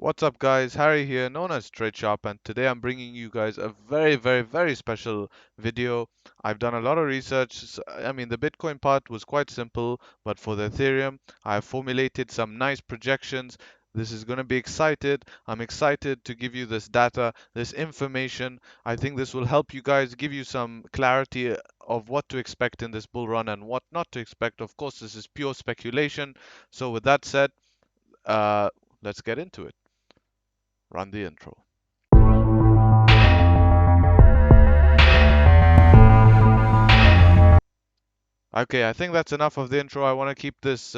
What's up, guys? Harry here, known as Trade Sharp, and today I'm bringing you guys a very special video. I've done a lot of research. I mean, the Bitcoin part was quite simple, but for the Ethereum, I've formulated some nice projections. This is going to be excited. I'm excited to give you this data, this information. I think this will help you guys, give you some clarity of what to expect in this bull run and what not to expect. Of course, this is pure speculation. So with that said, uh, let's get into it. Run the intro. Okay, I think that's enough of the intro. I want to keep this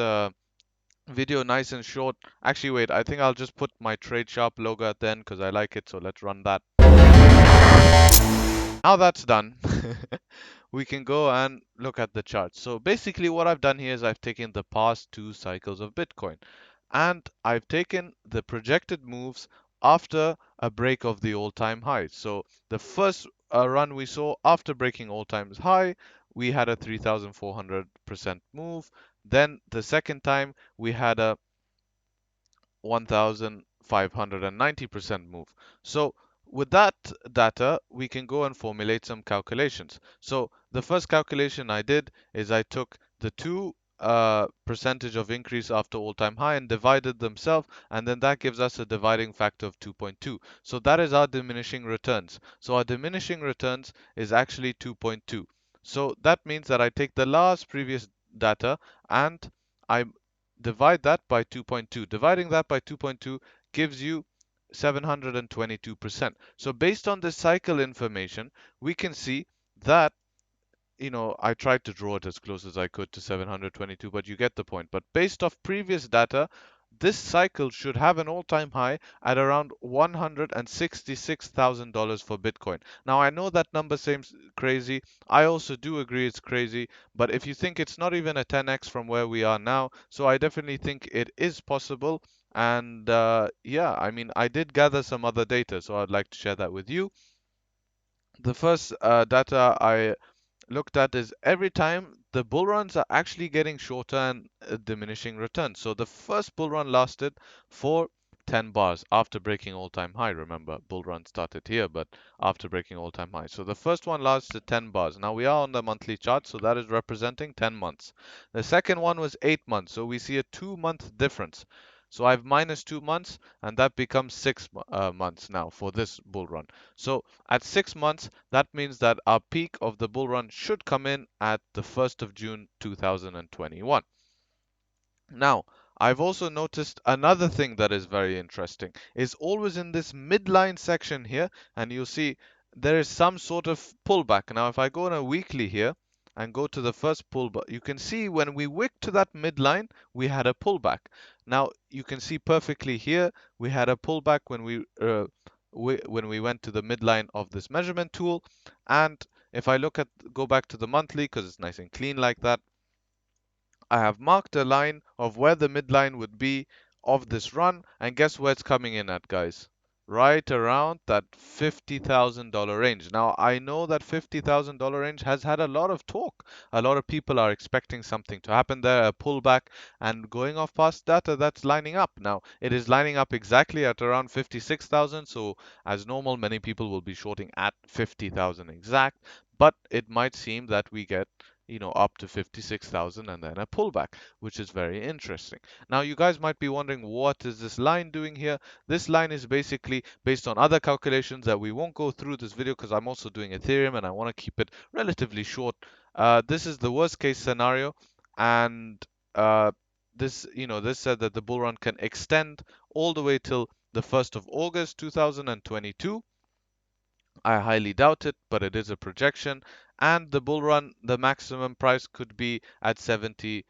video nice and short. Actually, wait, I think I'll just put my Trade Sharp logo at the end because I like it, so let's run that. Now that's done, we can go and look at the chart. So basically what I've done here is I've taken the past two cycles of Bitcoin and I've taken the projected moves after a break of the all-time high. So the first run we saw after breaking all-time high, we had a 3,400% move. Then the second time we had a 1,590% move. So with that data, we can go and formulate some calculations. So the first calculation I did is I took the two percentage of increase after all-time high and divided themselves, and then that gives us a dividing factor of 2.2. So that is our diminishing returns. So our diminishing returns is actually 2.2. So that means that I take the last previous data and I divide that by 2.2. Dividing that by 2.2 gives you 722%. So based on this cycle information, we can see that, I tried to draw it as close as I could to 722, but you get the point. But based off previous data, this cycle should have an all-time high at around $166,000 for Bitcoin. Now, I know that number seems crazy. I also do agree it's crazy, but if you think it's not even a 10x from where we are now, so I definitely think it is possible. And yeah, I mean, I did gather some other data, so I'd like to share that with you. The first data I looked at is every time the bull runs are actually getting shorter and diminishing returns. So the first bull run lasted for 10 bars after breaking all-time high. Remember, bull run started here, but after breaking all-time high. So the first one lasted 10 bars. Now we are on the monthly chart, so that is representing 10 months. The second one was 8 months, so we see a 2-month difference. So I've minus 2 months, and that becomes 6 months now for this bull run. So at 6 months, that means that our peak of the bull run should come in at the 1st of June 2021. Now, I've also noticed another thing that is very interesting is always in this midline section here, and you'll see there is some sort of pullback. Now, if I go on a weekly here and go to the first pullback, you can see when we wick to that midline, we had a pullback. Now, you can see perfectly here, we had a pullback when we went to the midline of this measurement tool. And if I go back to the monthly, because it's nice and clean like that, I have marked a line of where the midline would be of this run, and guess where it's coming in at, guys? Right around that $50,000 range. Now, I know that $50,000 range has had a lot of talk. A lot of people are expecting something to happen there, a pullback, and going off past data, that's lining up. Now, it is lining up exactly at around 56,000, so as normal, many people will be shorting at 50,000 exact, but it might seem that we get up to 56,000 and then a pullback, which is very interesting. Now, you guys might be wondering, what is this line doing here? This line is basically based on other calculations that we won't go through this video because I'm also doing Ethereum and I want to keep it relatively short. This is the worst case scenario, and this said that the bull run can extend all the way till the 1st of August 2022. I highly doubt it, but it is a projection. And the bull run, the maximum price could be at 70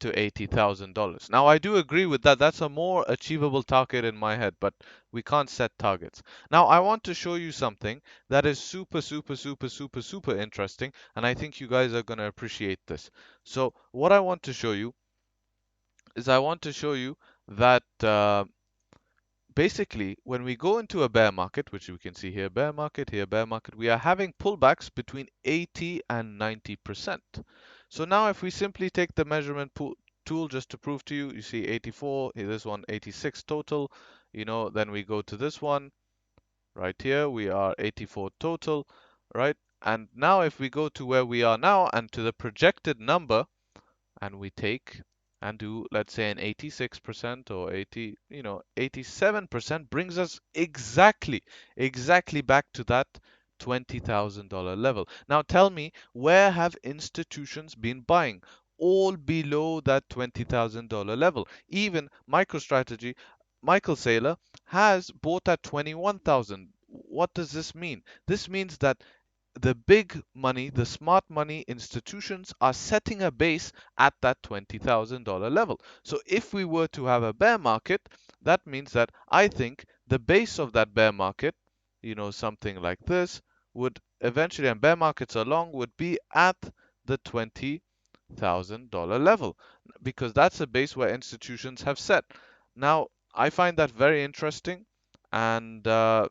to $80,000. Now, I do agree with that. That's a more achievable target in my head, but we can't set targets. Now, I want to show you something that is super interesting, and I think you guys are going to appreciate this. So, what I want to show you is I want to show you that basically, when we go into a bear market, which we can see here, bear market, here, bear market, we are having pullbacks between 80 and 90%. So now if we simply take the measurement tool just to prove to you. You see 84, this one 86 total. Then we go to this one right here. We are 84 total, right? And now if we go to where we are now and to the projected number, and we take and do, let's say, an 86% or 87% brings us exactly back to that $20,000 level. Now tell me, where have institutions been buying? All below that $20,000 level. Even MicroStrategy, Michael Saylor has bought at 21,000. What does this mean? This means that the big money, the smart money institutions are setting a base at that $20,000 level. So if we were to have a bear market, that means that I think the base of that bear market, something like this, would eventually, and bear markets along, would be at the $20,000 level because that's a base where institutions have set. Now, I find that very interesting and I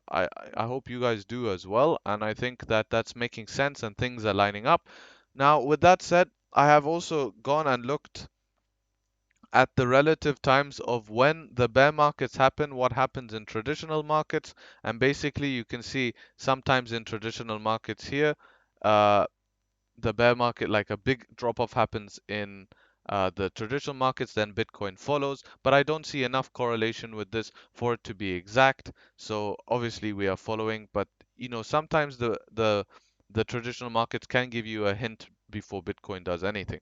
hope you guys do as well. And I think that that's making sense and things are lining up. Now, with that said, I have also gone and looked at the relative times of when the bear markets happen, what happens in traditional markets, and basically you can see sometimes in traditional markets here, uh, the bear market, like a big drop off happens in the traditional markets, then Bitcoin follows. But I don't see enough correlation with this for it to be exact. So obviously we are following, but sometimes the traditional markets can give you a hint before Bitcoin does anything.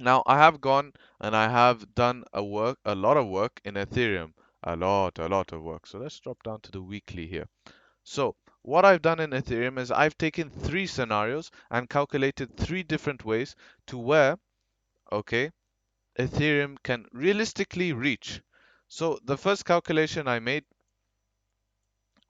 Now I have gone and I have done a lot of work in Ethereum, a lot of work. So let's drop down to the weekly here. So what I've done in Ethereum is I've taken three scenarios and calculated three different ways to where, okay, Ethereum can realistically reach. So the first calculation I made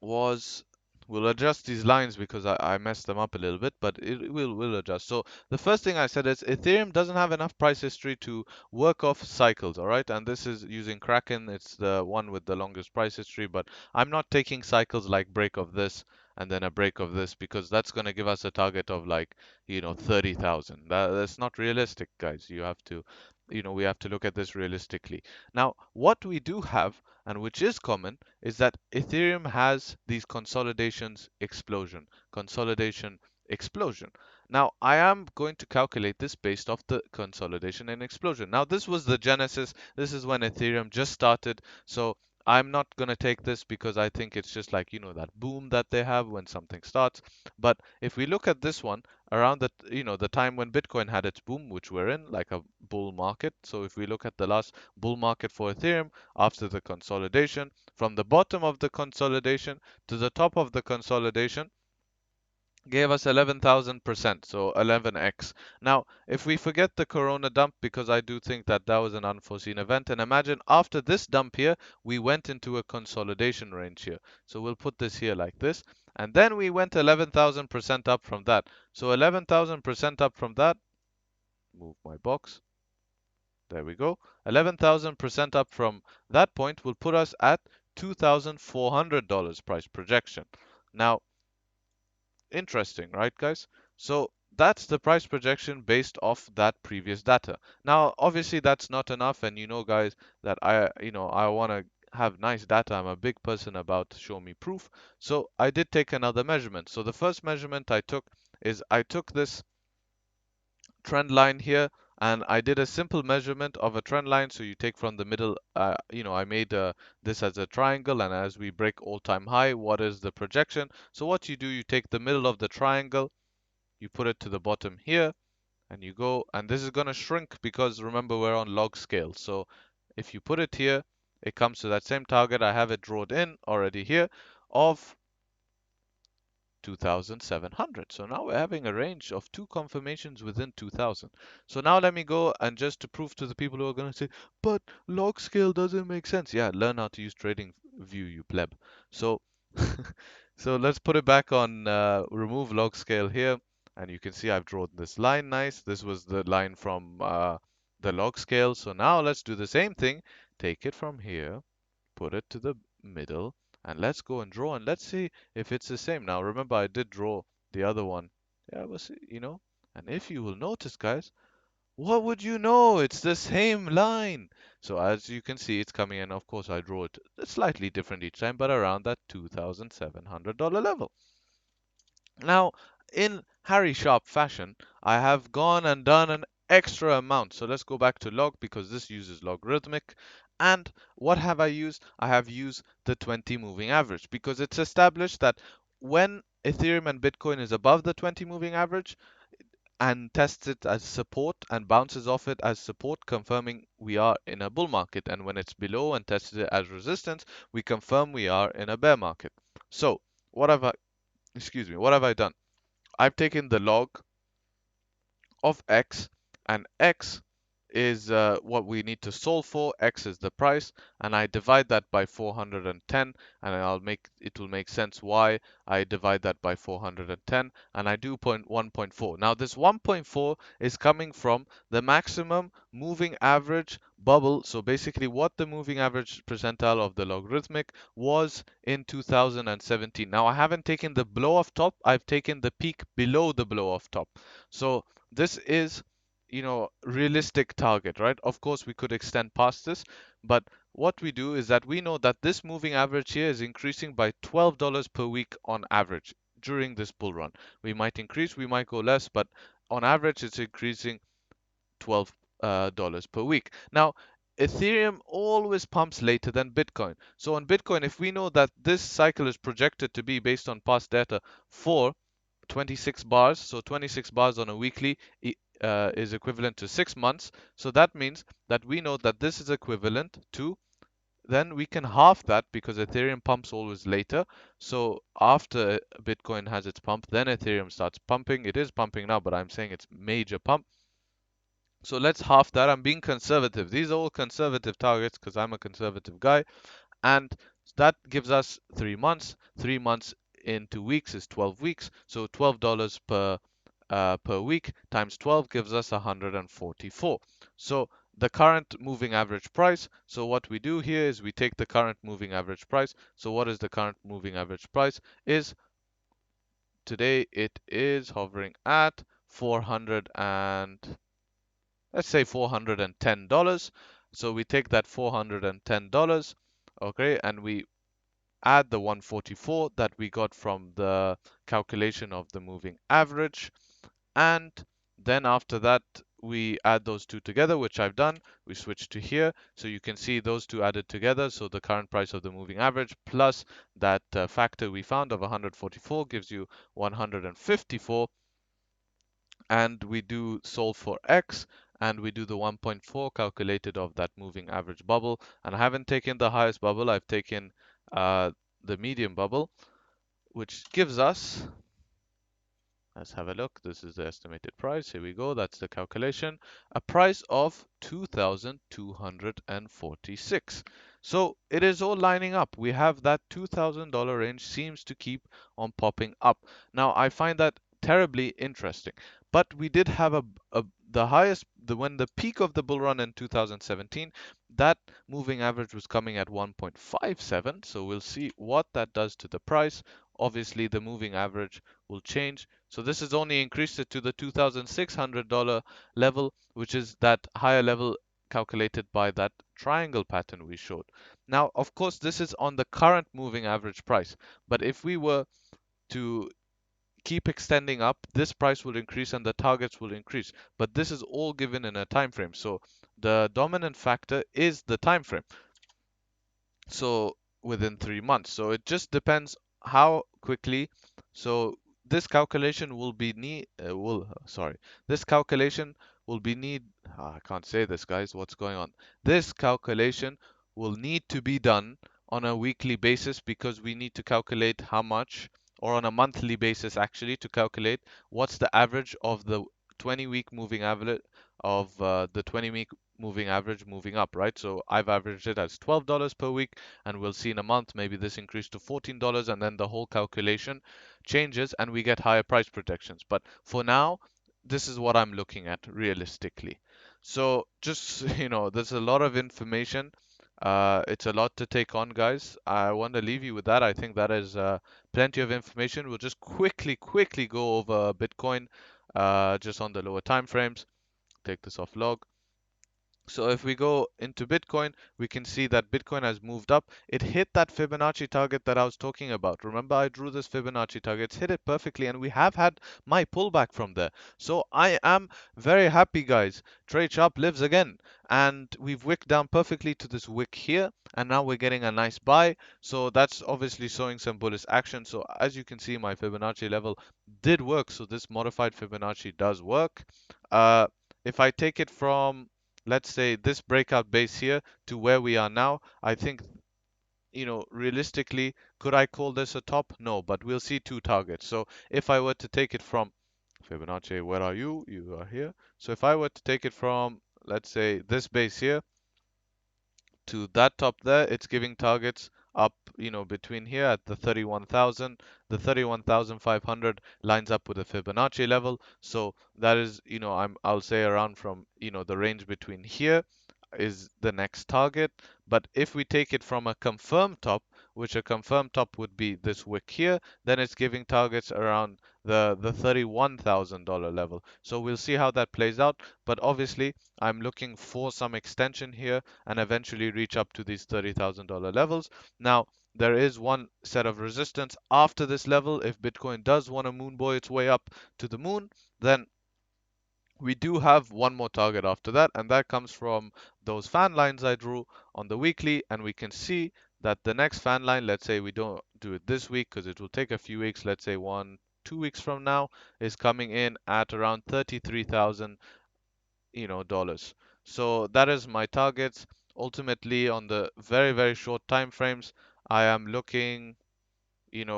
was, we'll adjust these lines because I messed them up a little bit, but will adjust. So the first thing I said is Ethereum doesn't have enough price history to work off cycles, all right? And this is using Kraken. It's the one with the longest price history, but I'm not taking cycles like break of this and then a break of this because that's going to give us a target of like, 30,000. That's not realistic, guys. You have to, we have to look at this realistically. Now, what we do have, and which is common, is that Ethereum has these consolidation explosion. Now, I am going to calculate this based off the consolidation and explosion. Now, this was the genesis. This is when Ethereum just started. So I'm not going to take this because I think it's just like, that boom that they have when something starts. But if we look at this one around the time when Bitcoin had its boom, which we're in, like a bull market. So if we look at the last bull market for Ethereum after the consolidation, from the bottom of the consolidation to the top of the consolidation, gave us 11,000%, so 11x. Now, if we forget the Corona dump, because I do think that that was an unforeseen event, and imagine after this dump here, we went into a consolidation range here. So we'll put this here like this, and then we went 11,000% up from that. So 11,000% up from that, move my box, there we go. 11,000% up from that point will put us at $2,400 price projection. Now, interesting, right, guys? So that's the price projection based off that previous data. Now, obviously, that's not enough, and guys, that I want to have nice data. I'm a big person about show me proof. So I did take another measurement. So the first measurement I took is I took this trend line here and I did a simple measurement of a trend line. So you take from the middle, I made this as a triangle, and as we break all-time high, what is the projection? So what you do, you take the middle of the triangle, you put it to the bottom here, and you go, and this is going to shrink because remember we're on log scale. So if you put it here, it comes to that same target. I have it drawn in already here of 2,700. So now we're having a range of two confirmations within 2,000. So now let me go and just to prove to the people who are going to say, but log scale doesn't make sense. Yeah, learn how to use trading view, you pleb. So, so let's put it back on remove log scale here. And you can see I've drawn this line nice. This was the line from the log scale. So now let's do the same thing. Take it from here, put it to the middle, and let's go and draw and let's see if it's the same. Now remember I did draw the other one. Yeah, and if you will notice, guys, What would you know? It's the same line. So as you can see, it's coming in. Of course, I draw it slightly different each time, but around that $2,700 level. Now, in Harry Sharp fashion, I have gone and done an extra amount. So let's go back to log because this uses logarithmic. And what have I used? I have used the 20 moving average because it's established that when Ethereum and Bitcoin is above the 20 moving average, and tests it as support and bounces off it as support, confirming we are in a bull market. And when it's below and tests it as resistance, we confirm we are in a bear market. So what have I, excuse me, what have I done? I've taken the log of x, and x is what we need to solve for. X is the price, and I divide that by 410, and it will make sense why I divide that by 410, and I do 1.4. Now this 1.4 is coming from the maximum moving average bubble. So basically what the moving average percentile of the logarithmic was in 2017. Now I haven't taken the blow off top, I've taken the peak below the blow off top. So this is, realistic target, right? Of course, we could extend past this, but what we do is that we know that this moving average here is increasing by $12 per week on average during this bull run. We might increase, we might go less, but on average, it's increasing $12 per week. Now, Ethereum always pumps later than Bitcoin. So on Bitcoin, if we know that this cycle is projected to be based on past data for 26 bars. So 26 bars on a weekly is equivalent to 6 months. So that means that we know that this is equivalent to, then we can half that because Ethereum pumps always later. So after Bitcoin has its pump, then Ethereum starts pumping. It is pumping now, but I'm saying it's major pump. So let's half that. I'm being conservative. These are all conservative targets because I'm a conservative guy. And that gives us 3 months. 3 months in 2 weeks is 12 weeks. So $12 per week times 12 gives us 144. So the current moving average price. So what we do here is we take the current moving average price. So what is the current moving average price? Is today it is hovering at 400 and let's say $410. So we take that $410, okay, and we add the 144 that we got from the calculation of the moving average. And then after that, we add those two together, which I've done. We switch to here. So you can see those two added together. So the current price of the moving average plus that factor we found of 144 gives you 154. And we do solve for x, and we do the 1.4 calculated of that moving average bubble. And I haven't taken the highest bubble, I've taken the medium bubble, which gives us, let's have a look. This is the estimated price. Here we go. That's the calculation. A price of 2,246. So it is all lining up. We have that $2,000 range seems to keep on popping up. Now I find that terribly interesting. But we did have the highest, when the peak of the bull run in 2017, that moving average was coming at 1.57. So we'll see what that does to the price. Obviously, the moving average will change. So this has only increased it to the $2,600 level, which is that higher level calculated by that triangle pattern we showed. Now, of course, this is on the current moving average price. But if we were to keep extending up, this price will increase and the targets will increase. But this is all given in a time frame. So the dominant factor is the time frame. So within 3 months. So it just depends how quickly. So this calculation will be need will sorry. This calculation will be need I can't say this, guys. What's going on? This calculation will need to be done on a weekly basis because we need to calculate how much, or on a monthly basis actually, to calculate what's the average of the 20-week moving average of the 20-week moving average moving up, right? So I've averaged it as $12 per week, and we'll see in a month maybe this increased to $14, and then the whole calculation changes and we get higher price protections. But for now, this is what I'm looking at realistically. So just, there's a lot of information. It's a lot to take on, guys. I want to leave you with that. I think that is plenty of information. We'll just quickly go over Bitcoin just on the lower time frames. take this off log. So if we go into Bitcoin, we can see that Bitcoin has moved up. It hit that Fibonacci target that I was talking about. Remember, I drew this Fibonacci target. It's hit it perfectly, and we have had my pullback from there. So I am very happy, guys. Trade Sharp lives again, and we've wicked down perfectly to this wick here, and now we're getting a nice buy. So that's obviously showing some bullish action. So as you can see, my Fibonacci level did work. So this modified Fibonacci does work. If I take it from, let's say, this breakout base here to where we are now, I think, realistically, could I call this a top? No, but we'll see two targets. So if I were to take it from Fibonacci, where are you? You are here. So if I were to take it from, let's say, this base here to that top there, it's giving targets up, between here at the 31,000. The 31,500 lines up with the Fibonacci level. So that is, I'll say around from, the range between here is the next target. But if we take it from a confirmed top, which a confirmed top would be this wick here, then it's giving targets around the $31,000 level. So we'll see how that plays out. But obviously, I'm looking for some extension here and eventually reach up to these $30,000 levels. Now, there is one set of resistance after this level. If Bitcoin does want to moonboy its way up to the moon, then we do have one more target after that, and that comes from those fan lines I drew on the weekly, and we can see that the next fan line, let's say we don't do it this week because it will take a few weeks, let's say 2 weeks from now, is coming in at around 33,000 dollars. So that is my targets. Ultimately, on the very, very short time frames, I am looking,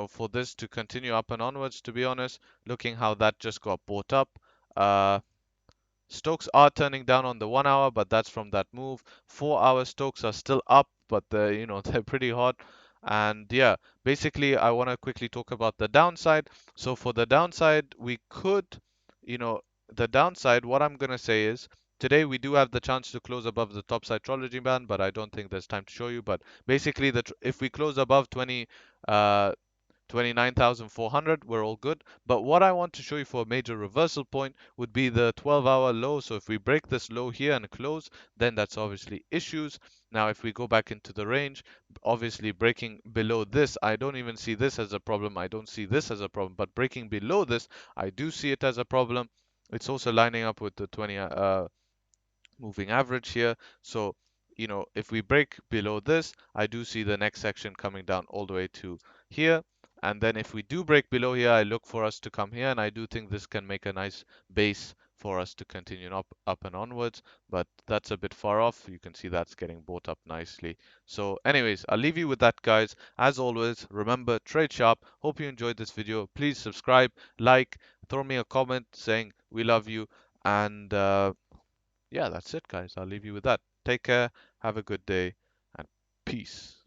for this to continue up and onwards, to be honest, looking how that just got bought up. Uh, Stokes are turning down on the 1 hour, but that's from that move. 4 hour Stokes are still up, but they're, they're pretty hot. And yeah, basically, I want to quickly talk about the downside. So for the downside, we could, you know, the downside, what I'm gonna say is today we do have the chance to close above the top side trology band, but I don't think there's time to show you. But basically, if we close above 29,400, we're all good. But what I want to show you for a major reversal point would be the 12-hour low. So if we break this low here and close, then that's obviously issues. Now, if we go back into the range, obviously breaking below this, I don't even see this as a problem. I don't see this as a problem, but breaking below this, I do see it as a problem. It's also lining up with the 20 moving average here. So, if we break below this, I do see the next section coming down all the way to here. And then if we do break below here, I look for us to come here, and I do think this can make a nice base for us to continue up and onwards, but that's a bit far off. You can see that's getting bought up nicely. So anyways, I'll leave you with that, guys. As always, remember, trade sharp. Hope you enjoyed this video. Please subscribe, like, throw me a comment saying we love you, and yeah, that's it, guys. I'll leave you with that. Take care, have a good day, and peace.